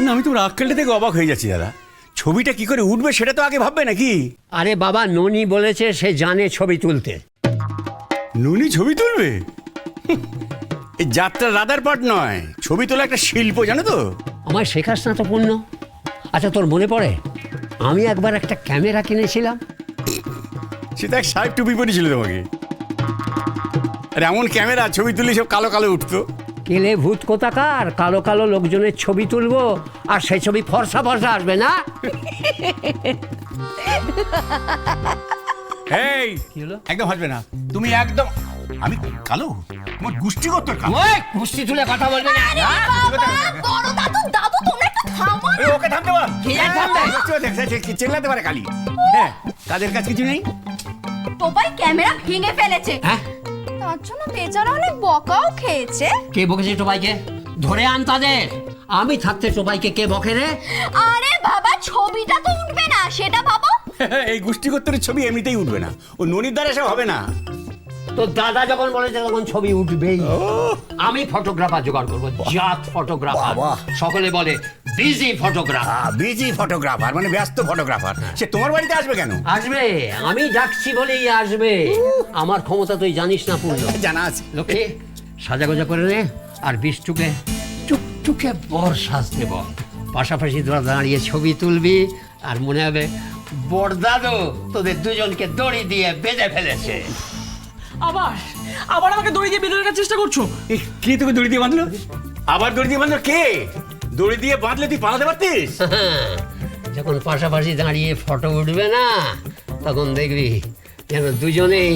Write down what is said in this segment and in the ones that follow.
না আমি তোমার আক্কেলটা থেকে অবাক হয়ে যাচ্ছি দাদা। ছবিটা কি করে উঠবে সেটা তো আগে ভাববে নাকি? আরে বাবা, ননি বলেছে সে জানে ছবি তুলতে। নুনি ছবি তুলবে? এই যাত্রা রাধার পাট নয়, ছবি তোলা একটা শিল্প, জানো তো? আমার শেখাস না তো পূর্ণ। আচ্ছা, তোর মনে পড়ে আমি একবার একটা ক্যামেরা কিনেছিলাম? সেটা এক সাহেব টুপি পরেছিল তোমাকে। আর এমন ক্যামেরা, ছবি তুলে সব কালো কালো উঠতো। কেলে ভূত কোথাকার, কালো কালো লোকজনের ছবি তুলবো আর সেই ছবি ফর্সা ফর্সা আসবে না? এই কি হলো? একদম হাসবে না তুমি, একদম। আমি কালো? তোমার গোষ্ঠীগত কালো। ওই কুস্তি তুলে কথা বলবে না। বড় দাদু, দাদু তোমরা একটু থামো না। এই, ওকে থামতে বল। কি আর থামবে? চেল্লাতে পারে খালি। হ্যাঁ, তাদের কাছে কিছু নেই। টোপাই ক্যামেরা ভেঙে ফেলেছে, হ্যাঁ? তার জন্য বেচারা অনেক বকাও খেয়েছে। কে বকেছে টোপাইকে? ধরে আন তাদের। আমি থাকতে টোপাইকে কে বকে রে? আরে বাবা, ছবিটা তো উঠবে না, সেটা ভাবো। এই গোষ্ঠীগতরের ছবি এমনিতেই উঠবে না, ও ননির দ্বারা সব হবে না। তো দাদা যখন বলেছে তখন ছবি উঠবেই। আমি ফটোগ্রাফার জোগাড় করবো, জাত ফটোগ্রাফার। বাবা। সকলে বলে বিজি ফটোগ্রাফার। বিজি ফটোগ্রাফার মানে ব্যস্ত ফটোগ্রাফার। সে তোমার বাড়িতে আসবে কেন? আসবে, আমি ডাকছি বলেই আসবে। আমার ক্ষমতা তুই জানিস না পূর্ণ। জানা আছে। লোকে সাজাগোজা করে নে, আর বিষ্টুকে টুকটুকে বর সাজতে বল। পাশাপাশি তোরা দাঁড়িয়ে ছবি তুলবি, আর মনে হবে বড়দাদু তোদের দুজনকে দড়ি দিয়ে বেঁধে ফেলেছে। আবার আবার আমাকে দড়ি দিয়ে বেঁধে রাখার চেষ্টা করছো? কে তোকে দড়ি দিয়ে বাঁধলো? আবার দড়ি দিয়ে বাঁধলো কে? দড়ি দিয়ে বাঁধলে তুই পালাতে পারতিস। যখন পাশাপাশি দাঁড়িয়ে ফটো উঠবে না, তখন দেখবি যেন দুজনেই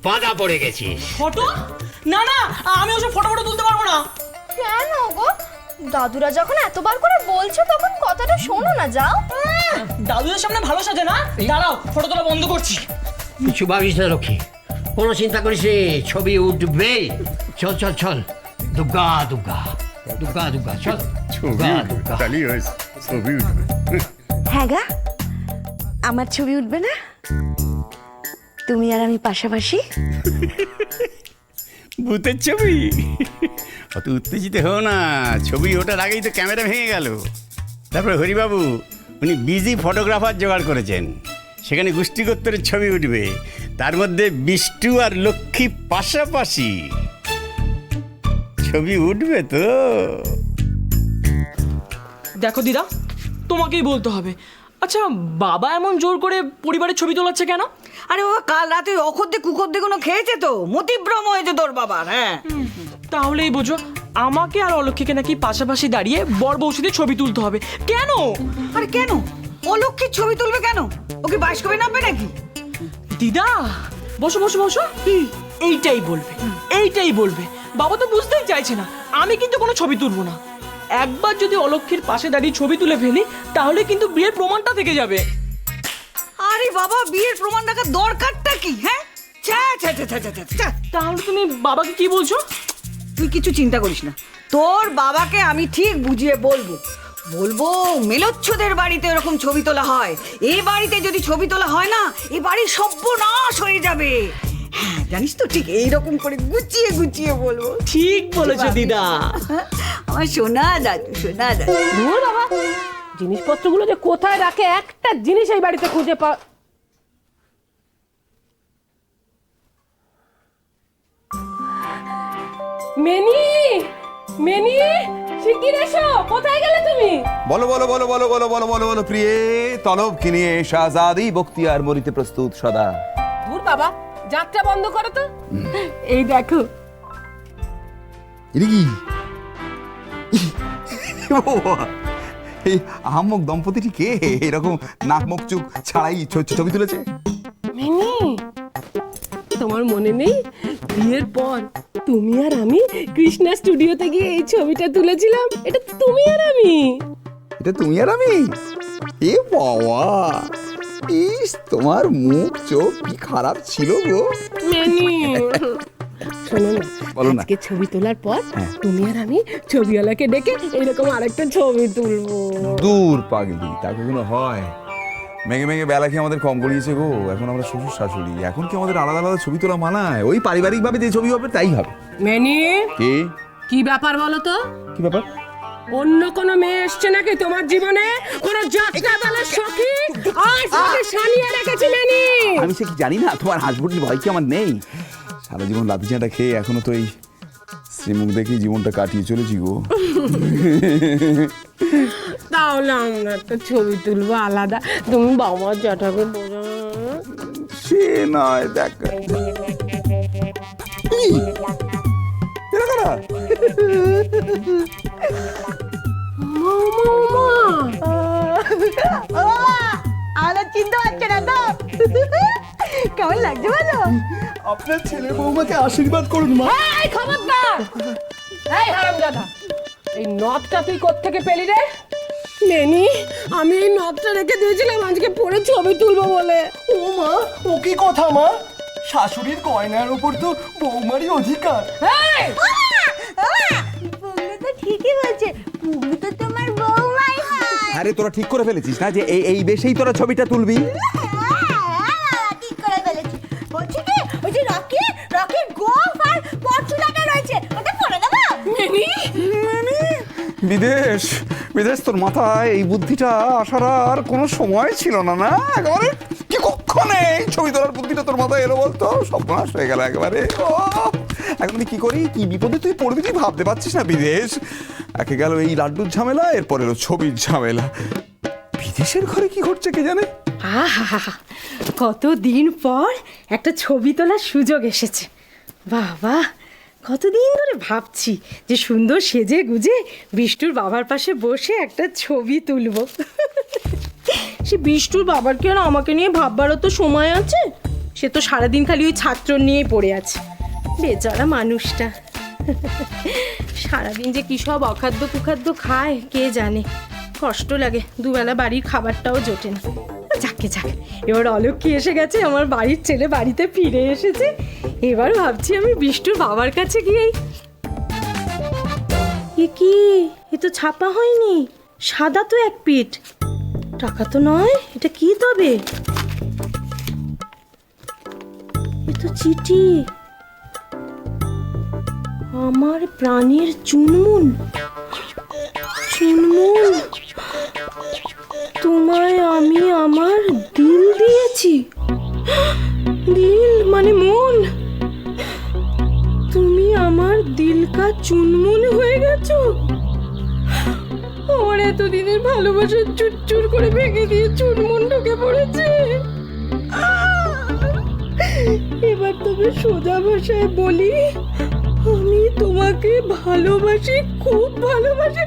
বাঁধা পড়ে গেছিস। ফটো? না না, আমি ওসব ফটো ফটো তুলতে পারবো না। কেন গো? দাদুরা যখন এতবার করে বলছো তখন কথাটা শোনো না, যাও। দাদুদের সামনে ভালো সাজে না। দাঁড়াও, ফটো তোলা বন্ধ করছি। কিছু ভাবিস না লক্ষ্মী, কোনো চিন্তা করিস রে, ছবি উঠবে। চল চল চল, দুর্গা দুর্গা দুর্গা দুর্গা, চল দুর্গা দুর্গা। ছবি উঠবে। হ্যাঁ গা, আমার ছবি উঠবে না? তুমি আর আমি পাশাপাশি। ভূতের ছবি? অত উত্তেজিত হও না, ছবি ওঠার আগেই তো ক্যামেরা ভেঙে গেল। তারপরে হরিবাবু উনি বিজি ফটোগ্রাফার জোগাড় করেছেন, সেখানে গোষ্ঠীগোত্তরের ছবি উঠবে, তার মধ্যে বিষ্টু আর লক্ষ্মী পাশাপাশি। ছবি উঠবে তো। দেখো দিদা, তোমাকেই বলতে হবে। আচ্ছা, বাবা এমন জোর করে পরিবারের ছবি তোলাচ্ছে কেন? আরে বাবা, কাল রাতে অখদ্দে কুখদ্দে কোনো খেয়েছে তো, মতিভ্রম হয়েছে তোর বাবার। হ্যাঁ, তাহলেই বোঝো আমাকে আর অলক্ষীকে নাকি পাশাপাশি দাঁড়িয়ে বর বউসিদের ছবি তুলতে হবে। কেন? আরে কেন? অলক্ষীর ছবি তুলবে কেন? ওকে বাসকবে নামবে নাকি? দিদা বসো বসো বসো, এইটাই বলবে, এইটাই বলবে। বাবা তো বুঝতেই চাইছে না। আমি কিন্তু কোনো ছবি তুলবো না। একবার যদি অলক্ষীর পাশে দাঁড়িয়ে ছবি তুলে ফেলি, তাহলে কিন্তু বিয়ের প্রমাণটা থেকে যাবে। আরে বাবা, বিয়ের প্রমাণ রাখার দরকারটা কি? হ্যাঁ, ছ্যা ছ্যা ছ্যা ছ্যা ছ্যা ছ্যা। তাহলে তুমি বাবাকে কি বলছো? তুই কিছু চিন্তা করিস না, তোর বাবাকে আমি ঠিক বুঝিয়ে বলবো। বলবো মেলোচ্ছদের বাড়িতে এরকম ছবি তোলা হয়, এই বাড়িতে যদি ছবি তোলা হয় না, এই বাড়ির সর্বনাশ হয়ে যাবে। হ্যাঁ, জানিস তো, ঠিক এইরকম করে গুছিয়ে গুছিয়ে বলবো। ঠিক বলেছো দিদা। আমার সোনা দাদু, সোনা দাদু। দূর বাবা, জিনিসপত্রগুলো যে কোথায় রাখে একটা জিনিস এই বাড়িতে খুঁজে পা। মেনি, মেনি, শিগগির এসো। কোথায় গেলে তুমি? বলো বলো বলো বলো বলো বলো বলো বলো প্রিয়ে, তলব কিনিয়ে শাহজাদি বখতিয়ার মরিতে প্রস্তুত সদা। দূর বাবা, যাত্রা বন্ধ করো তো। এই দেখো। এটা কি? এই আহাম্মক দম্পতিটি কে? এরকম নাক মুখ চুখ ছাড়াই ছবি তুলেছে? মিনি, তোমার মনে নেই বিয়ের পর তুমি আর আমি কৃষ্ণা স্টুডিওতে গিয়ে এই ছবিটা তুলেছিলাম? এটা তো তুমি আর আমি। এটা তুমি আর আমি? এ বাবা, ইস, তোমার মুখ চোখ কি খারাপ ছিল গো। মিনি, শোনো না, বলো না। আজকে ছবি তোলার পর তুমি আর আমি ছবিওয়ালাকে ডেকে এরকম আরেকটা ছবি তুলবো। দূর পাগলি, তা কখনো হয়? মেঘে মেঘে বেলা কি আমাদের কম করিয়েছে গো। এখন আমরা শ্বশুর শাশুড়ি, এখন কি আমাদের আলাদা আলাদা ছবি তোলা মানায়? ওই পারিবারিক ভাবে যে ছবি হবে তাই হবে। মেনি, কি কি ব্যাপার বলো তো? কি ব্যাপার? অন্য কোনো মেয়ে এসছে নাকি তোমার জীবনে? কোনো যাত্রা দলের সখী আর সাথে সানিয়ে রেখেছি মেনি? আমি সে কি জানি না, তোমার হাসবুটির ভয় কি আমার নেই? সারা জীবন লাঠি চাঁটা খেয়ে এখনো তো এই শ্রীমুখ দেখেই জীবনটা কাটিয়ে চলেছি গো। তাহলে আমরা একটা ছবি তুলবো আলাদা, তুমি বাবার জ্যাঠাকে বোঝা। সে নয়, দেখ আমাদের চিনতে পারছে না তো? কেমন লাগছে বলো? আপনার ছেলে বৌমাকে আশীর্বাদ করুন মা। এই খবরদার! এই হারামজাদা, এই নথটা তুই কোত্থেকে পেলি রে? মেনি, আমি এই নথটা রেখে দিয়েছিলাম আজকে পরে ছবি তুলবো বলে। ও মা, ও কি কথা মা? শাশুড়ির গয়নার উপর তো বৌমারই অধিকার। এই! পুগলু তো ঠিকই বলছে, পুগলু তো তোমার বৌমাই হয়। আরে তোরা ঠিক করে ফেলেছিস না যে এই বেশেই তোরা ছবিটা তুলবি? ঠিক করে ফেলেছি। বলছি কি, ওই যে রকির গোফ আর পরচুলাটা রয়েছে, ওটা পরে দেবো? মেনি, বিদেশ তোর মাথায় এই বুদ্ধিটা আসার আর কোনো সময় ছিল না। না একেবারে কি কক্ষণে এই ছবি তোলার বুদ্ধিটা তোর মাথায় এলো বলতো? সর্বনাশ হয়ে গেল একেবারে। এখন আমি কি করি, কি বিপদে তুই পড়বি তুই ভাবতে পারছিস না। বিদেশ একে গেল এই লাড্ডুর ঝামেলা, এরপর এলো ছবির ঝামেলা। বিদেশের ঘরে কি ঘটছে কে জানে। আহা, কতদিন পর একটা ছবি তোলার সুযোগ এসেছে। বাবা, কতদিন ধরে ভাবছি যে সুন্দর সেজে গুজে বিষ্টুর বাবার পাশে বসে একটা ছবি তুলব। সে বিষ্টুর বাবার কি আর আমাকে নিয়ে ভাববারও তো সময় আছে? সে তো সারাদিন খালি ওই ছাত্র নিয়েই পড়ে আছে। বেচারা মানুষটা সারাদিন যে কী সব অখাদ্য কুখাদ্য খায় কে জানে। কষ্ট লাগে, দুবেলা বাড়ির খাবারটাও জোটে না। যাকে এবার অলক্ষ্মী এসে গেছে, আমার বাড়ির ছেলে বাড়িতে ফিরে এসেছে। এবার ভাবছি আমি বিষ্টুর বাবার কাছে গিয়েই, এ কি, এ তো ছাপা হয়নি, সাদা তো এক পিঠ, টাকা তো নয়, এটা কি তবে? এ তো চিঠি। আমার প্রাণের চুনমুন, তোমায় আমি আমার দিল দিয়েছি। দিল মানে মন। তুমি আমার দিল কা চুনমুন হয়ে গেছো। আমার এতদিনের ভালোবাসা চুরচুর করে ভেঙে দিয়ে চুনমুন ঢুকে পড়েছে। এবার তবে সোজা ভাষায় বলি, আমি তোমাকে ভালোবাসি, খুব ভালোবাসি।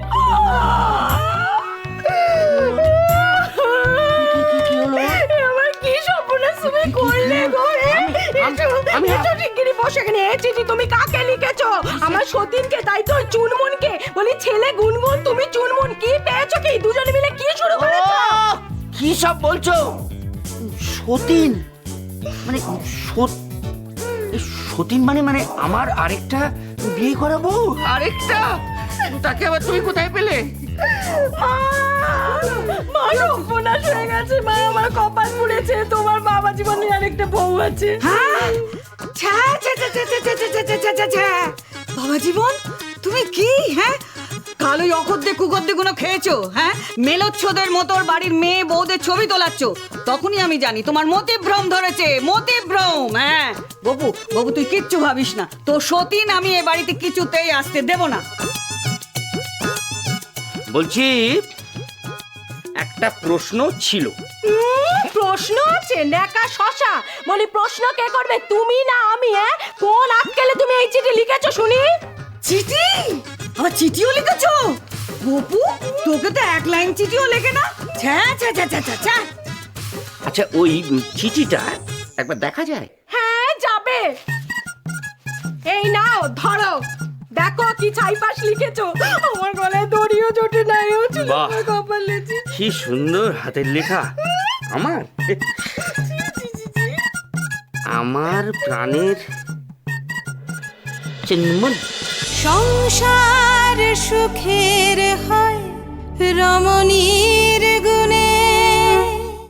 আমার কি সর্বনাশ তুমি করলে গো? বসে এখানে চিঠি তুমি কাকে লিখেছো? আমার সতীনকে, তাই তো? চুনমুনকে বলি, ছেলে গুনগুন, তুমি চুনমুন। কি পেয়েছো কি? দুজনে মিলে কি শুরু করেছো? কি সব বলছো? সতীন মানে সতীন মানে আমার আরেকটা বিয়ে করাবো? আরেকটা? তাকে আবার তুমি কোথায় পেলে? মা সর্বনাশ হয়ে গেছে। মা, আমার কপাল পুড়েছে। তোমার বাবা জীবনে আরেকটা বউ আছে। বাবা জীবন, তুমি কি কালো অকদ্দে কুকদ্দে গুলো খেয়েছো? মেলোচ্ছদের মতো বাড়ির মেয়ে বউদের ছবি তোলাচ্ছ। তখনই আমি জানি তোমার মতিভ্রম ধরেছে, মতিভ্রম। বাবু তুই কিচ্ছু ভাবিস না, তো সতীন আমি এ বাড়িতে কিছুতেই আসতে দেব না। বলছি, একটা প্রশ্ন ছিল। প্রশ্ন আছে? নেকা শশা বলি, প্রশ্ন কে করবে, তুমি না আমি? কোন আক্কেলে তুমি এই চিঠি লিখেছো শুনি? চিঠি? আমার চিঠিও লিখেছো? গপু, তোকে তো এক লাইন চিঠিও লেখে না। আচ্ছা, ওই চিঠিটা একবার দেখা যায়? হ্যাঁ, যাবে। এই নাও, ধরো, দেখো কি ছাইপাশ লিখেছো। আমার গলায় দড়িও জোটে না। বাহ, কি সুন্দর হাতের লেখা। আমার প্রাণের চুনমুন। সংসার সুখের হয় রমণীর গুণে,